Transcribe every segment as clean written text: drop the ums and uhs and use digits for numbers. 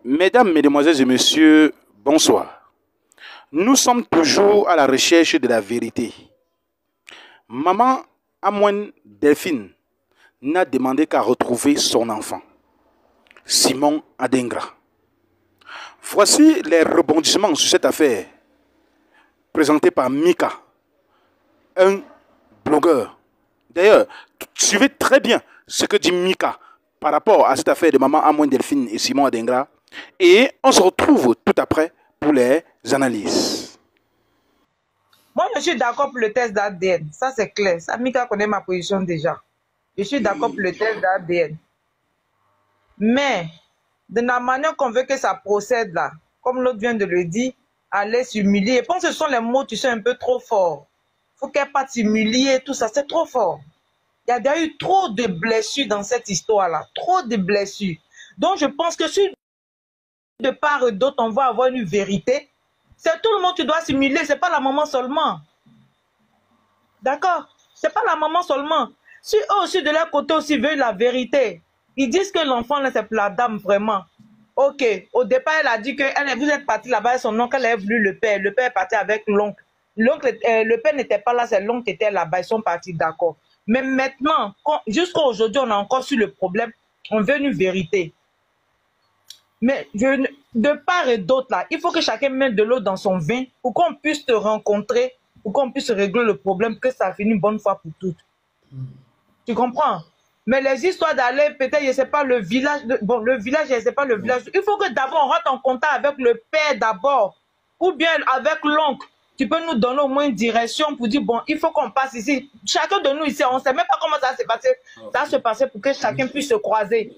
Mesdames, Mesdemoiselles et Messieurs, bonsoir. Nous sommes toujours à la recherche de la vérité. Maman Amoine Delphine n'a demandé qu'à retrouver son enfant, Simon Adengra. Voici les rebondissements sur cette affaire présentés par Mika, un blogueur. D'ailleurs, suivez très bien ce que dit Mika par rapport à cette affaire de maman Amoine Delphine et Simon Adengra. Et on se retrouve tout après pour les analyses. Moi, je suis d'accord pour le test d'ADN. Ça, c'est clair. Ça, Mika connaît ma position déjà. Je suis d'accord pour le test d'ADN. Mais, de la manière qu'on veut que ça procède là, comme l'autre vient de le dire, aller s'humilier. Je pense que ce sont les mots, tu sais, un peu trop forts. Faut qu'elle pas s'humilier, tout ça, c'est trop fort. Il y a déjà eu trop de blessures dans cette histoire-là. Trop de blessures. Donc, je pense que si de part et d'autre, on va avoir une vérité, c'est tout le monde qui doit s'humilier, c'est pas la maman seulement. D'accord? C'est pas la maman seulement. Si eux aussi, de leur côté aussi, veulent la vérité, ils disent que l'enfant, là, c'est pour la dame, vraiment. Ok, au départ, elle a dit que vous êtes parti là-bas, son oncle, elle a voulu le père. Le père est parti avec l'oncle. Le père n'était pas là, c'est l'oncle qui était là-bas, ils sont partis, d'accord. Mais maintenant, jusqu'à aujourd'hui, on a encore su le problème, on veut une vérité. Mais de part et d'autre, là, il faut que chacun mette de l'eau dans son vin pour qu'on puisse te rencontrer, pour qu'on puisse régler le problème, que ça finisse une bonne fois pour toutes. Tu comprends? Mais les histoires d'aller, peut-être, je ne sais pas, le village, bon, le village, je ne sais pas, le village. Il faut que d'abord, on rentre en contact avec le père d'abord, ou bien avec l'oncle. Tu peux nous donner au moins une direction pour dire, bon, il faut qu'on passe ici. Chacun de nous ici, on ne sait même pas comment ça s'est passé. Ça va se passer pour que chacun puisse se croiser.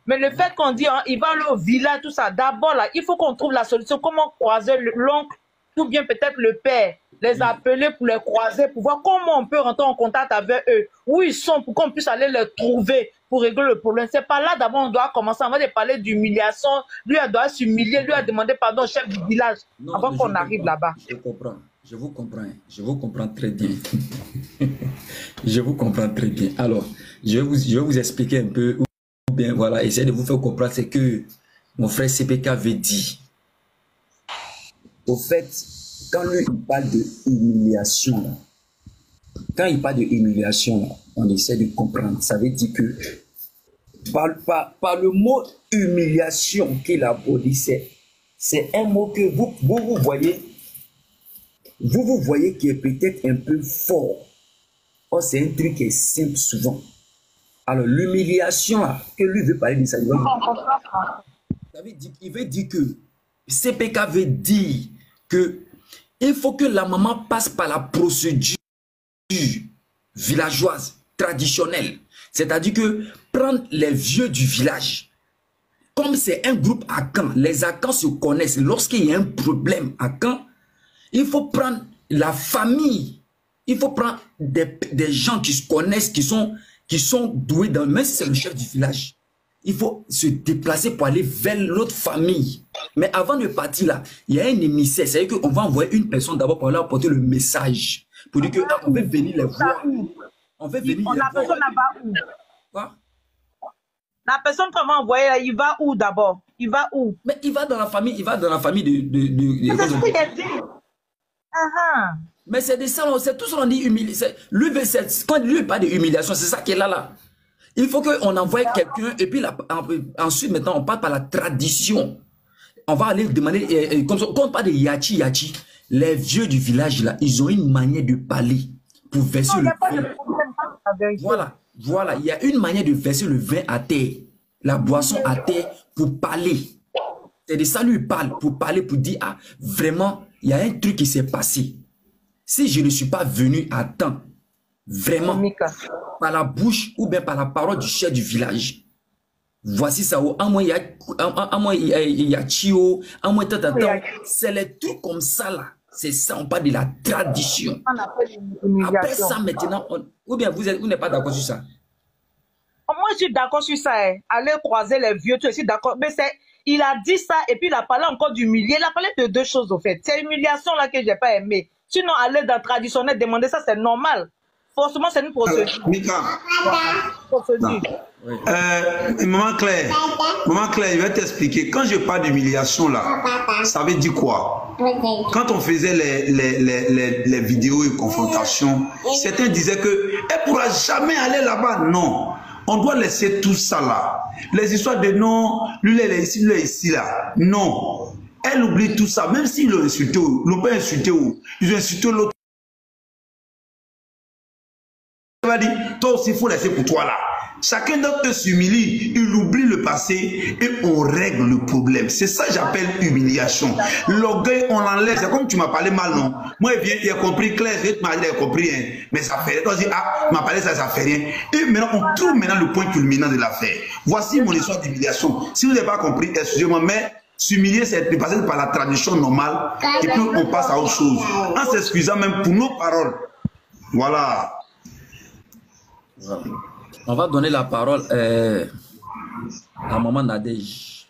Mais le fait qu'on dit, hein, il va aller au village, tout ça, d'abord, là, il faut qu'on trouve la solution. Comment croiser l'oncle, ou bien peut-être le père, les appeler pour les croiser, pour voir comment on peut rentrer en contact avec eux, où ils sont, pour qu'on puisse aller les trouver pour régler le problème. C'est pas là, d'abord, on doit commencer. On va parler d'humiliation. Lui, elle doit s'humilier. Lui, a demandé pardon au chef du village avant qu'on arrive là-bas. Je comprends. Je vous comprends. Je vous comprends très bien. Je vous comprends très bien. Alors, je vais vous expliquer un peu. Bien, voilà, essayer de vous faire comprendre ce que mon frère CPK avait dit. Au fait, quand lui il parle de humiliation, là, quand il parle de humiliation, là, on essaie de comprendre. Ça veut dire que par le mot humiliation qu'il a abordé, c'est un mot que vous voyez qui est peut-être un peu fort. Or, c'est un truc qui est simple souvent. Alors, l'humiliation, que lui veut parler de ça, il veut dire que CPK veut dire que il faut que la maman passe par la procédure villageoise, traditionnelle. C'est-à-dire que prendre les vieux du village, comme c'est un groupe à Caen, les Akans se connaissent. Lorsqu'il y a un problème à Caen, il faut prendre la famille, il faut prendre des gens qui se connaissent, qui sont doués dans, même si c'est le chef du village, il faut se déplacer pour aller vers l'autre famille. Mais avant de partir là, il y a un émissaire, c'est-à-dire qu'on va envoyer une personne d'abord pour aller apporter le message, pour dire qu'on veut venir les voir. On veut venir les voir. La personne là-bas où? Quoi? La personne qu'on va envoyer là, il va où d'abord? Il va où? Mais il va dans la famille, de c'est ce qu'il a dit. Mais c'est de ça, c'est tout ce qu'on dit humiliation. Lui, quand lui parle de humiliation, c'est ça qui est là. Il faut qu'on envoie quelqu'un, et puis ensuite, maintenant, on part par la tradition. On va aller demander, comme ça, quand on parle de yachi, les vieux du village, là, ils ont une manière de parler pour verser le vin. Voilà, il y a une manière de verser le vin à terre, la boisson à terre pour parler. C'est de ça lui parle, pour parler, pour dire, ah, vraiment, il y a un truc qui s'est passé. Si je ne suis pas venu à temps, vraiment, par la bouche ou bien par la parole du chef du village, voici ça. À moi, il y a Chio, à moi, c'est les trucs comme ça là. C'est ça, on parle de la tradition. Après ça, maintenant, ou bien vous n'êtes pas d'accord sur ça? Moi, je suis d'accord sur ça. Aller croiser les vieux, tu es d'accord. Mais il a dit ça et puis il a parlé encore d'humilier. Il a parlé de deux choses au fait. C'est l'humiliation là que je n'ai pas aimé. Sinon, aller dans le traditionnel, demander ça, c'est normal. forcément, c'est une procédure. Mika. Procédure. Oui. Maman Claire, je vais t'expliquer. Quand je parle d'humiliation là, ça veut dire quoi? Quand on faisait les vidéos et confrontations, certains disaient que elle pourra jamais aller là-bas. Non, on doit laisser tout ça là. Les histoires de non, lui elle est ici, lui elle est ici là. Non, elle oublie tout ça. Même s'ils l'ont insulté, ils l'ont pas insulté, ils ont insulté l'autre. Elle va dire, toi aussi il faut laisser pour toi là. Chacun d'entre eux s'humilie, il oublie le passé et on règle le problème. C'est ça que j'appelle humiliation. L'orgueil, on l'enlève. C'est comme tu m'as parlé mal, non? Moi, il a compris clair, il a compris, hein. Mais ça fait rien. Toi, tu dis, ah, m'a parlé ça, ça fait rien. Et maintenant, on trouve maintenant le point culminant de l'affaire. Voici mon histoire d'humiliation. Si vous n'avez pas compris, excusez-moi, mais s'humilier, c'est de passer par la tradition normale et puis on passe à autre chose. En s'excusant même pour nos paroles. Voilà. Voilà. On va donner la parole à maman Nadège.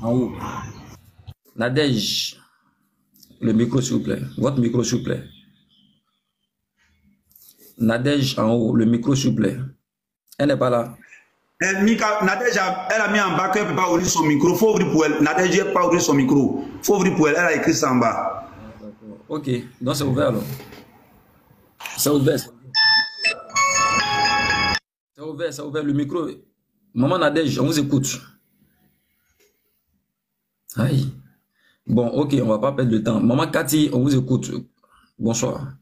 En haut. Nadège. Le micro, s'il vous plaît. Votre micro, s'il vous plaît. Nadège en haut. Le micro, s'il vous plaît. Elle n'est pas là. Mika, Nadège, elle a mis en bas qu'elle ne peut pas ouvrir son micro. Il faut ouvrir pour elle. Nadège ne peut pas ouvrir son micro. Il faut ouvrir pour elle. Elle a écrit ça en bas. Ok. Donc c'est ouvert alors. C'est ouvert. C'est ouvert le micro. Maman Nadège, on vous écoute. Aïe. Bon, ok, on va pas perdre de temps. Maman Cathy, on vous écoute. Bonsoir.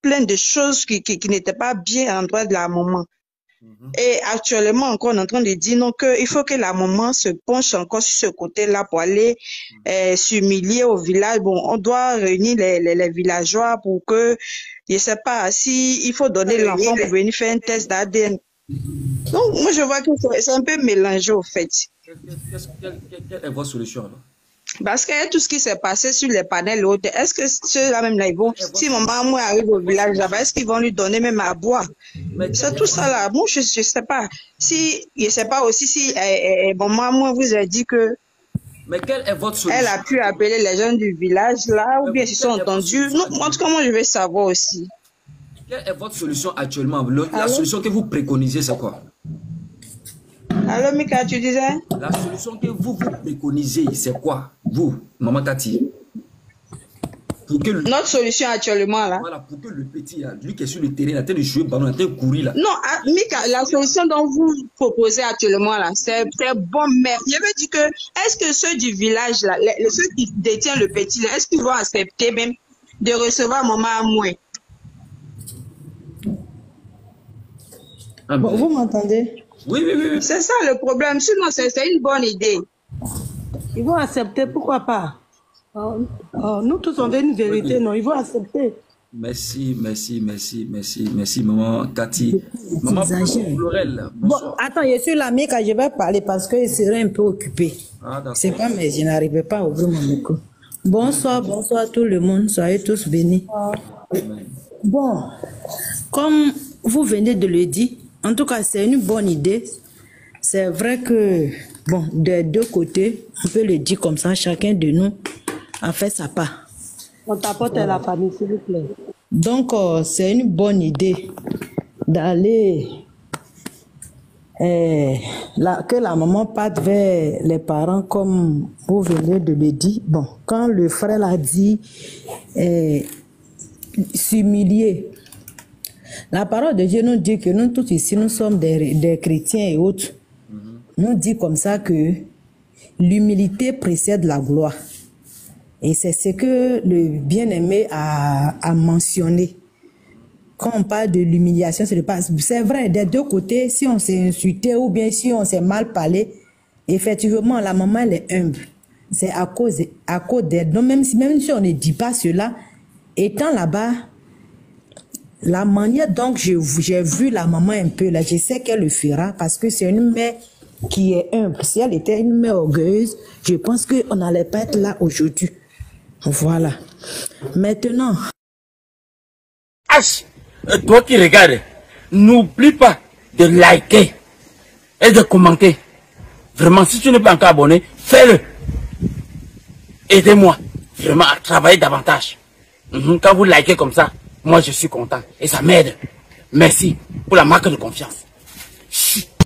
Plein de choses qui n'étaient pas bien à l'endroit de la maman. Et actuellement, encore, on est en train de dire non, qu'il faut que la maman se penche encore sur ce côté-là pour aller s'humilier au village. Bon, on doit réunir les villageois pour que, je sais pas, si il faut donner l'enfant pour venir faire un test d'ADN. Donc, moi, je vois que c'est un peu mélangé, au fait. Quelle est votre solution alors? Parce que tout ce qui s'est passé sur les panels hautes, est-ce que ceux-là même là, ils vont, si maman moi arrive au village là-bas, est-ce qu'ils vont lui donner même à boire? C'est tout ça là. Moi, je sais pas. Si, je sais pas aussi si maman moi vous a dit que mais quelle est votre solution? Elle a pu appeler les gens du village là, ou bien ils se sont entendus. Non, en tout cas, moi je vais savoir aussi. Quelle est votre solution actuellement? La solution que vous préconisez, c'est quoi? Allô, Mika, tu disais? La solution que vous préconisez, c'est quoi? Vous, maman Cathy? Notre solution actuellement, là. Voilà, pour que le petit, là, lui qui est sur le terrain, il a train de jouer le ballon, il a train de courir, là. Non, Mika, la solution dont vous proposez actuellement, là, c'est bon, mais je veux dire que, est-ce que ceux du village, là, ceux qui détiennent le petit, là, est-ce qu'ils vont accepter même de recevoir maman à moins? Ah, bon, vous m'entendez? Oui. C'est ça le problème. Sinon, c'est une bonne idée. Ils vont accepter, pourquoi pas? Nous tous, on veut une vérité, non? Ils vont accepter. Merci, maman Cathy. Maman Florel, bonsoir. Bon, attends, je suis là, Mika, je vais parler parce que je serai un peu occupé. Ah, c'est pas, mais je n'arrivais pas à ouvrir mon micro. Bonsoir tout le monde, soyez tous bénis. Bon, comme vous venez de le dire, en tout cas, c'est une bonne idée. C'est vrai que, bon, des deux côtés, on peut le dire comme ça, chacun de nous a fait sa part. On t'apporte à la famille, s'il vous plaît. Donc, c'est une bonne idée d'aller, que la maman parte vers les parents, comme vous venez de le dire. Bon, quand le frère a dit s'humilier, la parole de Dieu nous dit que nous tous ici, nous sommes des chrétiens et autres. Nous dit comme ça que l'humilité précède la gloire. Et c'est ce que le bien-aimé a mentionné. Quand on parle de l'humiliation, c'est vrai, des deux côtés, si on s'est insulté ou bien si on s'est mal parlé, effectivement, la maman, elle est humble. C'est à cause d'elle. Donc, même si on ne dit pas cela, étant là-bas, la manière dont j'ai vu la maman un peu là, je sais qu'elle le fera parce que c'est une mère qui est humble. Si elle était une mère orgueilleuse, je pense qu'on n'allait pas être là aujourd'hui. Voilà. Maintenant. H, toi qui regardes, n'oublie pas de liker et de commenter. Vraiment, si tu n'es pas encore abonné, fais-le. Aidez-moi vraiment à travailler davantage. Quand vous likez comme ça, Moi, je suis content et ça m'aide. Merci pour la marque de confiance. Chut.